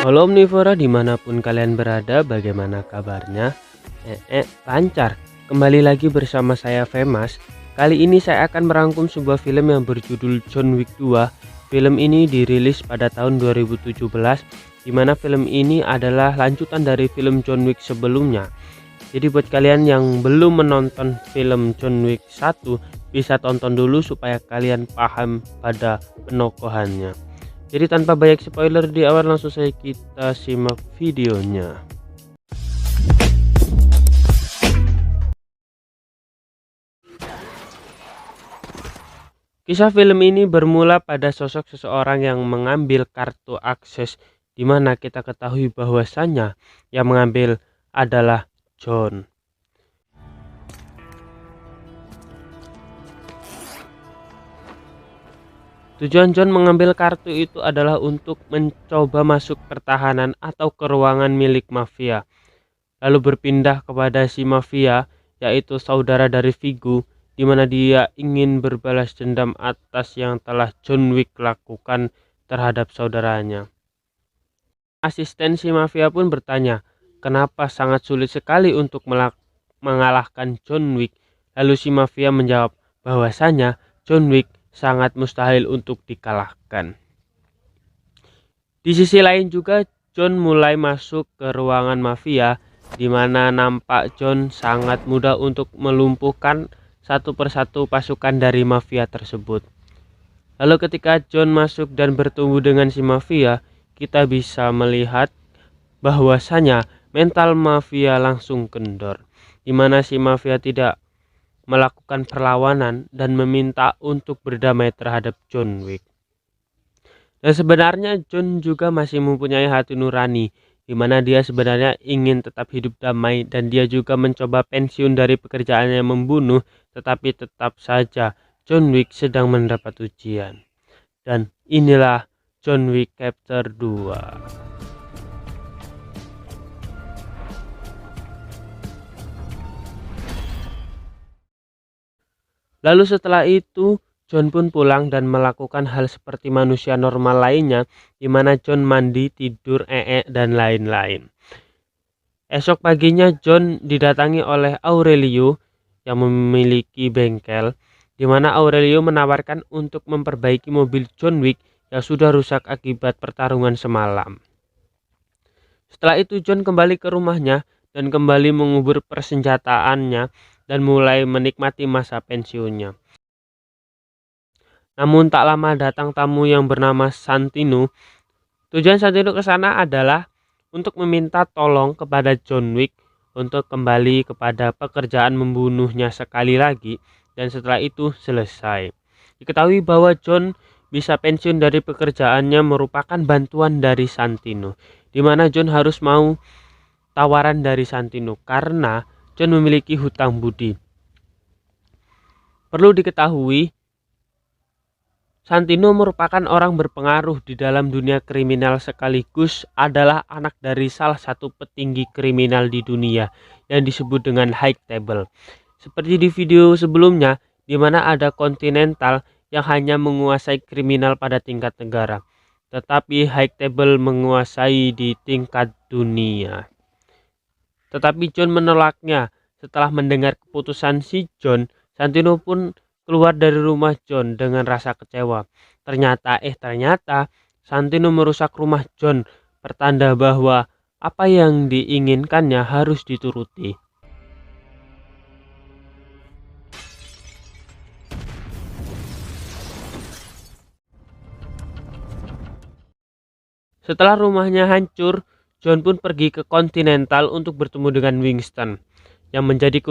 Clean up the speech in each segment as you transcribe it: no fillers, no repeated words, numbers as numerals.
Halo Omnivora dimanapun kalian berada, bagaimana kabarnya? Lancar. Kembali lagi bersama saya Femas. Kali ini saya akan merangkum sebuah film yang berjudul John Wick 2. Film ini dirilis pada tahun 2017, di mana film ini adalah lanjutan dari film John Wick sebelumnya. Jadi buat kalian yang belum menonton film John Wick 1, bisa tonton dulu supaya kalian paham pada penokohannya. Jadi tanpa banyak spoiler di awal, langsung saja kita simak videonya. Kisah film ini bermula pada sosok seseorang yang mengambil kartu akses, di mana kita ketahui bahwasannya yang mengambil adalah John. Tujuan John mengambil kartu itu adalah untuk mencoba masuk pertahanan atau ke ruangan milik mafia, lalu berpindah kepada si mafia, yaitu saudara dari Viggo, di mana dia ingin berbalas dendam atas yang telah John Wick lakukan terhadap saudaranya. Asisten si mafia pun bertanya, kenapa sangat sulit sekali untuk mengalahkan John Wick. Lalu si mafia menjawab bahwasanya John Wick sangat mustahil untuk dikalahkan. Di sisi lain juga John mulai masuk ke ruangan mafia, di mana nampak John sangat mudah untuk melumpuhkan satu persatu pasukan dari mafia tersebut. Lalu ketika John masuk dan bertemu dengan si mafia, kita bisa melihat bahwasanya mental mafia langsung kendor, di mana si mafia tidak melakukan perlawanan dan meminta untuk berdamai terhadap John Wick. Dan sebenarnya John juga masih mempunyai hati nurani, di mana dia sebenarnya ingin tetap hidup damai, dan dia juga mencoba pensiun dari pekerjaannya membunuh, tetapi tetap saja John Wick sedang mendapat ujian. Dan inilah John Wick Chapter 2. Lalu setelah itu John pun pulang dan melakukan hal seperti manusia normal lainnya, di mana John mandi, tidur, dan lain-lain. Esok paginya John didatangi oleh Aurelio yang memiliki bengkel, di mana Aurelio menawarkan untuk memperbaiki mobil John Wick yang sudah rusak akibat pertarungan semalam. Setelah itu John kembali ke rumahnya dan kembali mengubur persenjataannya dan mulai menikmati masa pensiunnya. Namun tak lama datang tamu yang bernama Santino. Tujuan Santino ke sana adalah untuk meminta tolong kepada John Wick untuk kembali kepada pekerjaan membunuhnya sekali lagi, dan setelah itu selesai. Diketahui bahwa John bisa pensiun dari pekerjaannya merupakan bantuan dari Santino, di mana John harus mau tawaran dari Santino karena John memiliki hutang budi. Perlu diketahui, Santino merupakan orang berpengaruh di dalam dunia kriminal sekaligus adalah anak dari salah satu petinggi kriminal di dunia yang disebut dengan High Table. Seperti di video sebelumnya, di mana ada Continental yang hanya menguasai kriminal pada tingkat negara, tetapi High Table menguasai di tingkat dunia. Tetapi John menolaknya. Setelah mendengar keputusan si John, Santino pun keluar dari rumah John dengan rasa kecewa. Ternyata Santino merusak rumah John, pertanda bahwa apa yang diinginkannya harus dituruti. Setelah rumahnya hancur, John pun pergi ke Continental untuk bertemu dengan Winston yang menjadi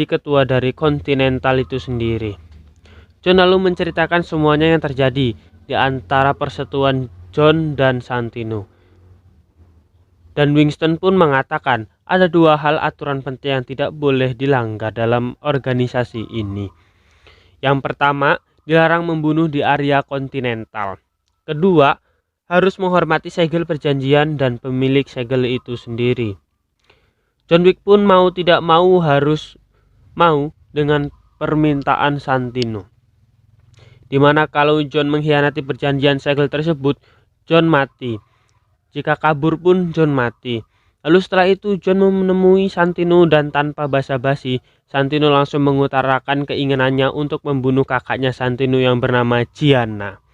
ketua dari Continental itu sendiri. John lalu menceritakan semuanya yang terjadi di antara persetujuan John dan Santino. Dan Winston pun mengatakan ada dua hal aturan penting yang tidak boleh dilanggar dalam organisasi ini. Yang pertama, dilarang membunuh di area Continental. Kedua, harus menghormati segel perjanjian dan pemilik segel itu sendiri. John Wick pun mau tidak mau harus mau dengan permintaan Santino, dimana kalau John mengkhianati perjanjian segel tersebut, John mati. Jika kabur pun John mati. Lalu setelah itu John menemui Santino dan tanpa basa-basi, Santino langsung mengutarakan keinginannya untuk membunuh kakaknya Santino yang bernama Gianna.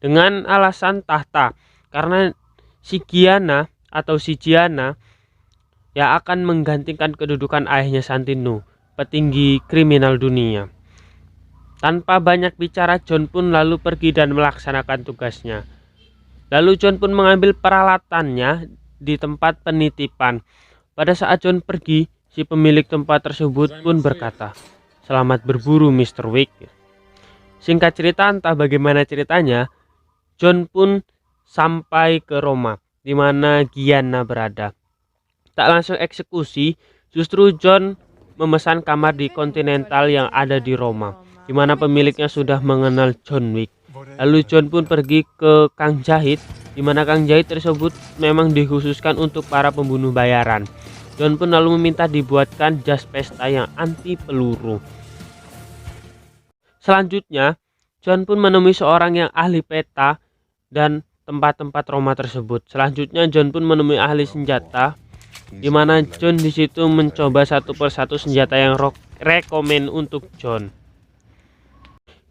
Dengan alasan tahta, karena si Gianna yang akan menggantikan kedudukan ayahnya Santino, petinggi kriminal dunia. Tanpa banyak bicara, John pun lalu pergi dan melaksanakan tugasnya. Lalu John pun mengambil peralatannya di tempat penitipan. Pada saat John pergi, si pemilik tempat tersebut pun berkata, "Selamat berburu Mr. Wick." Singkat cerita, entah bagaimana ceritanya, John pun sampai ke Roma, di mana Gianna berada. Tak langsung eksekusi, justru John memesan kamar di Continental yang ada di Roma, di mana pemiliknya sudah mengenal John Wick. Lalu John pun pergi ke Kang Jahit, di mana Kang Jahit tersebut memang dikhususkan untuk para pembunuh bayaran. John pun lalu meminta dibuatkan jas pesta yang anti peluru. Selanjutnya, John pun menemui seorang yang ahli peta dan tempat-tempat Roma tersebut. Selanjutnya, John pun menemui ahli senjata, di mana John di situ mencoba satu persatu senjata yang rekomen untuk John.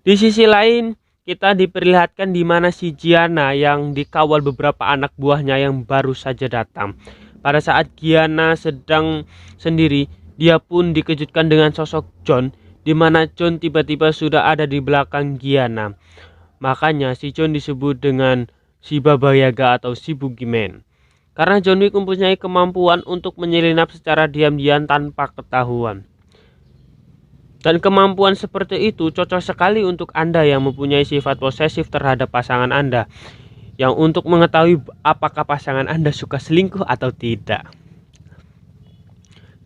Di sisi lain, kita diperlihatkan di mana si Gianna yang dikawal beberapa anak buahnya yang baru saja datang. Pada saat Gianna sedang sendiri, dia pun dikejutkan dengan sosok John, di mana John tiba-tiba sudah ada di belakang Gianna. Makanya si John disebut dengan si Baba Yaga atau si Boogeyman. Karena John Wick mempunyai kemampuan untuk menyelinap secara diam-diam tanpa ketahuan. Dan kemampuan seperti itu cocok sekali untuk Anda yang mempunyai sifat posesif terhadap pasangan Anda, yang untuk mengetahui apakah pasangan Anda suka selingkuh atau tidak.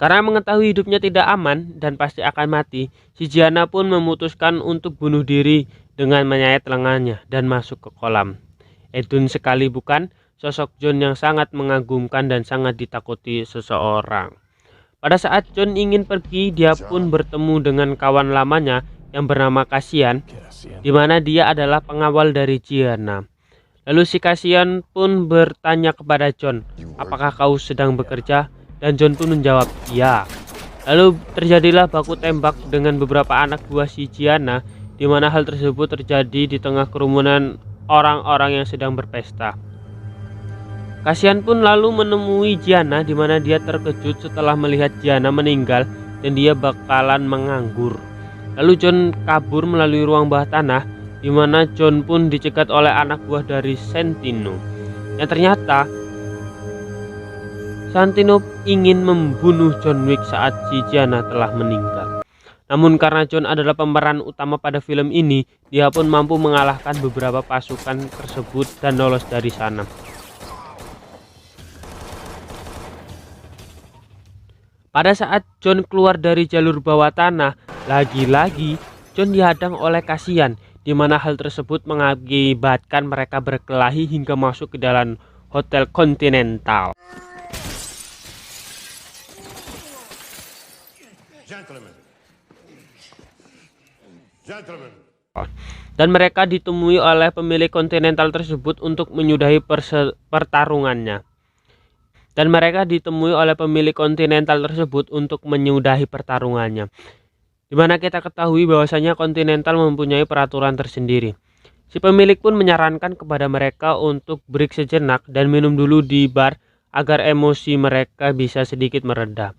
Karena mengetahui hidupnya tidak aman dan pasti akan mati, si Gianna pun memutuskan untuk bunuh diri dengan menyayat lengannya dan masuk ke kolam. Edun sekali bukan? Sosok John yang sangat mengagumkan dan sangat ditakuti seseorang. Pada saat John ingin pergi, dia pun bertemu dengan kawan lamanya yang bernama Cassian, di mana dia adalah pengawal dari Gianna. Lalu si Cassian pun bertanya kepada John, "Apakah kau sedang bekerja?" Dan John pun menjawab, "Ya." Lalu terjadilah baku tembak dengan beberapa anak buah si Gianna, di mana hal tersebut terjadi di tengah kerumunan orang-orang yang sedang berpesta. Cassian pun lalu menemui Gianna, di mana dia terkejut setelah melihat Gianna meninggal dan dia bakalan menganggur. Lalu John kabur melalui ruang bawah tanah, di mana John pun dicegat oleh anak buah dari Santino. Yang ternyata Santino ingin membunuh John Wick saat si Gianna telah meninggal. Namun karena John adalah pemeran utama pada film ini, dia pun mampu mengalahkan beberapa pasukan tersebut dan lolos dari sana. Pada saat John keluar dari jalur bawah tanah, lagi-lagi John dihadang oleh Cassian, di mana hal tersebut mengakibatkan mereka berkelahi hingga masuk ke dalam Hotel Continental. Dan mereka ditemui oleh pemilik Continental tersebut untuk menyudahi pertarungannya. Di mana kita ketahui bahwasanya Continental mempunyai peraturan tersendiri. Si pemilik pun menyarankan kepada mereka untuk break sejenak dan minum dulu di bar agar emosi mereka bisa sedikit mereda.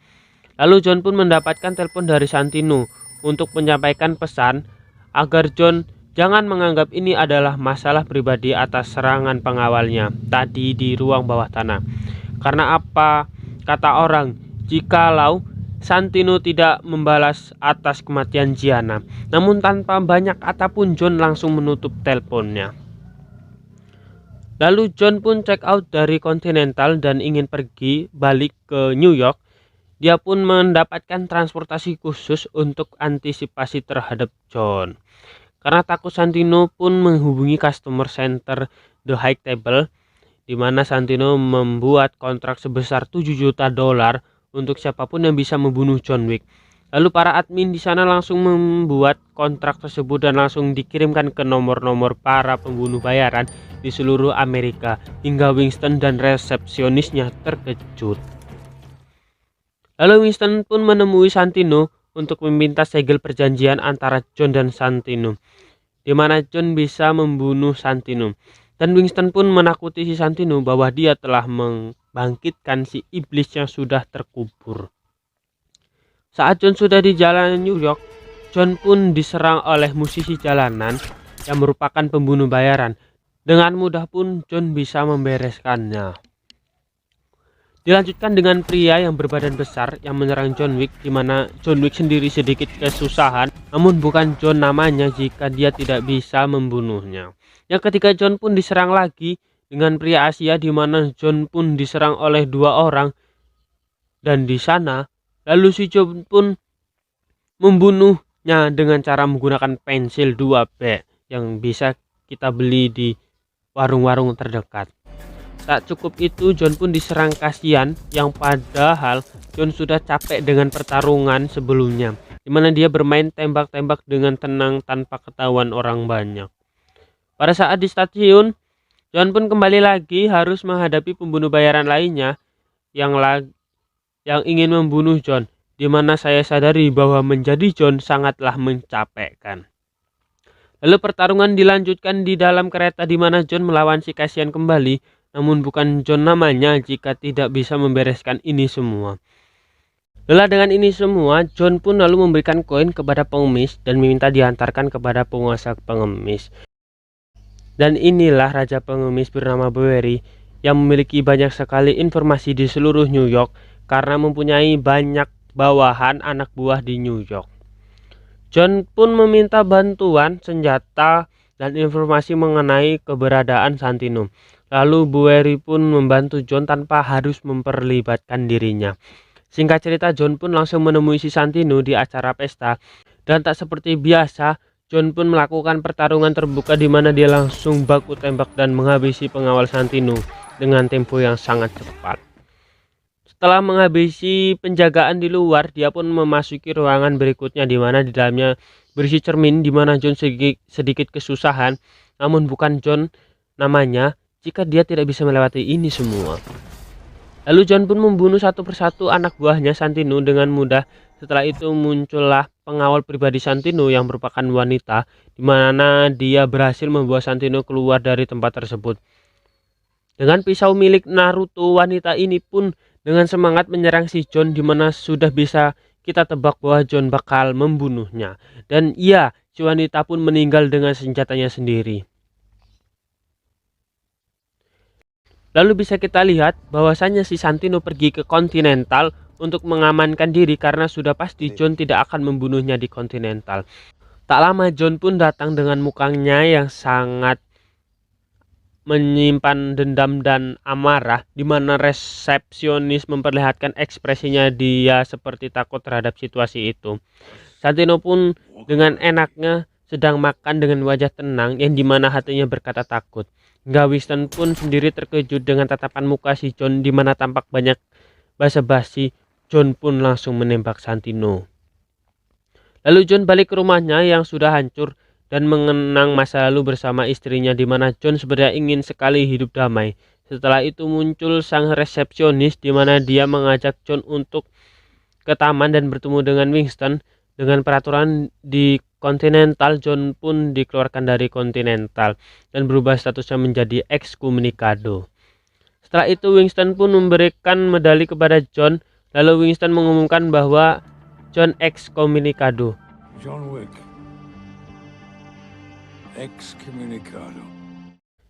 Lalu John pun mendapatkan telepon dari Santino untuk menyampaikan pesan agar John jangan menganggap ini adalah masalah pribadi atas serangan pengawalnya tadi di ruang bawah tanah. Karena apa kata orang, jikalau Santino tidak membalas atas kematian Gianna. Namun tanpa banyak kata pun John langsung menutup teleponnya. Lalu John pun check out dari Continental dan ingin pergi balik ke New York. Dia pun mendapatkan transportasi khusus untuk antisipasi terhadap John. Karena takut, Santino pun menghubungi customer center The High Table, di mana Santino membuat kontrak sebesar $7 juta untuk siapapun yang bisa membunuh John Wick. Lalu para admin di sana langsung membuat kontrak tersebut dan langsung dikirimkan ke nomor-nomor para pembunuh bayaran di seluruh Amerika hingga Winston dan resepsionisnya terkejut. Lalu Winston pun menemui Santino untuk meminta segel perjanjian antara John dan Santino, di mana John bisa membunuh Santino. Dan Winston pun menakuti si Santino bahwa dia telah membangkitkan si iblis yang sudah terkubur. Saat John sudah di jalanan New York, John pun diserang oleh musisi jalanan yang merupakan pembunuh bayaran. Dengan mudah pun John bisa membereskannya. Dilanjutkan dengan pria yang berbadan besar yang menyerang John Wick, di mana John Wick sendiri sedikit kesusahan, namun bukan John namanya jika dia tidak bisa membunuhnya. Yang ketiga, John pun diserang lagi dengan pria Asia, di mana John pun diserang oleh 2 orang, dan di sana lalu si John pun membunuhnya dengan cara menggunakan pensil 2B yang bisa kita beli di warung-warung terdekat. Tak cukup itu, John pun diserang Cassian yang padahal John sudah capek dengan pertarungan sebelumnya, di mana dia bermain tembak-tembak dengan tenang tanpa ketahuan orang banyak. Pada saat di stasiun, John pun kembali lagi harus menghadapi pembunuh bayaran lainnya yang ingin membunuh John, di mana saya sadari bahwa menjadi John sangatlah mencapekkan. Lalu pertarungan dilanjutkan di dalam kereta, di mana John melawan si Cassian kembali, namun bukan John namanya jika tidak bisa membereskan ini semua. Lelah dengan ini semua, John pun lalu memberikan koin kepada pengemis dan meminta diantarkan kepada penguasa pengemis. Dan inilah raja pengemis bernama Bowery yang memiliki banyak sekali informasi di seluruh New York karena mempunyai banyak bawahan anak buah di New York. John pun meminta bantuan senjata dan informasi mengenai keberadaan Santino. Lalu Bowery pun membantu John tanpa harus memperlibatkan dirinya. Singkat cerita, John pun langsung menemui si Santino di acara pesta, dan tak seperti biasa, John pun melakukan pertarungan terbuka di mana dia langsung baku tembak dan menghabisi pengawal Santino dengan tempo yang sangat cepat. Setelah menghabisi penjagaan di luar, dia pun memasuki ruangan berikutnya, di mana di dalamnya berisi cermin, di mana John sedikit kesusahan, namun bukan John namanya jika dia tidak bisa melewati ini semua. Lalu John pun membunuh satu persatu anak buahnya Santino dengan mudah. Setelah itu muncullah pengawal pribadi Santino yang merupakan wanita, di mana dia berhasil membawa Santino keluar dari tempat tersebut. Dengan pisau milik Naruto, wanita ini pun dengan semangat menyerang si John, di mana sudah bisa kita tebak bahwa John bakal membunuhnya. Dan iya, si wanita pun meninggal dengan senjatanya sendiri. Lalu bisa kita lihat bahwasanya si Santino pergi ke Continental untuk mengamankan diri karena sudah pasti John tidak akan membunuhnya di Continental. Tak lama John pun datang dengan mukanya yang sangat menyimpan dendam dan amarah, di mana resepsionis memperlihatkan ekspresinya dia seperti takut terhadap situasi itu. Santino pun dengan enaknya sedang makan dengan wajah tenang yang dimana hatinya berkata takut. Hingga Winston pun sendiri terkejut dengan tatapan muka si John, di mana tampak banyak basa-basi. John pun langsung menembak Santino. Lalu John balik ke rumahnya yang sudah hancur dan mengenang masa lalu bersama istrinya, di mana John sebenarnya ingin sekali hidup damai. Setelah itu muncul sang resepsionis, di mana dia mengajak John untuk ke taman dan bertemu dengan Winston. Dengan peraturan di Continental, John pun dikeluarkan dari Continental dan berubah statusnya menjadi excommunicado. Setelah itu Winston pun memberikan medali kepada John. Lalu Winston mengumumkan bahwa John excommunicado. John Wick excommunicado.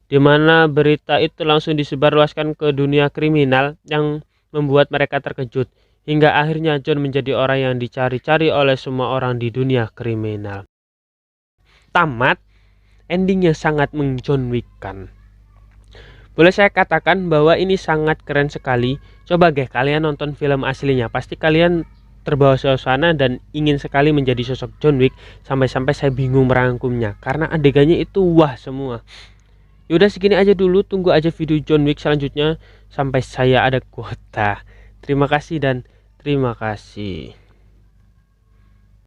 Di mana berita itu langsung disebarluaskan ke dunia kriminal yang membuat mereka terkejut. Hingga akhirnya John menjadi orang yang dicari-cari oleh semua orang di dunia kriminal. Tamat, endingnya sangat menjonwikan. Boleh saya katakan bahwa ini sangat keren sekali. Coba deh kalian nonton film aslinya, pasti kalian terbawa suasana dan ingin sekali menjadi sosok John Wick. Sampai-sampai saya bingung merangkumnya karena adegannya itu wah semua. Yaudah segini aja dulu, tunggu aja video John Wick selanjutnya sampai saya ada kuota. Terima kasih dan terima kasih.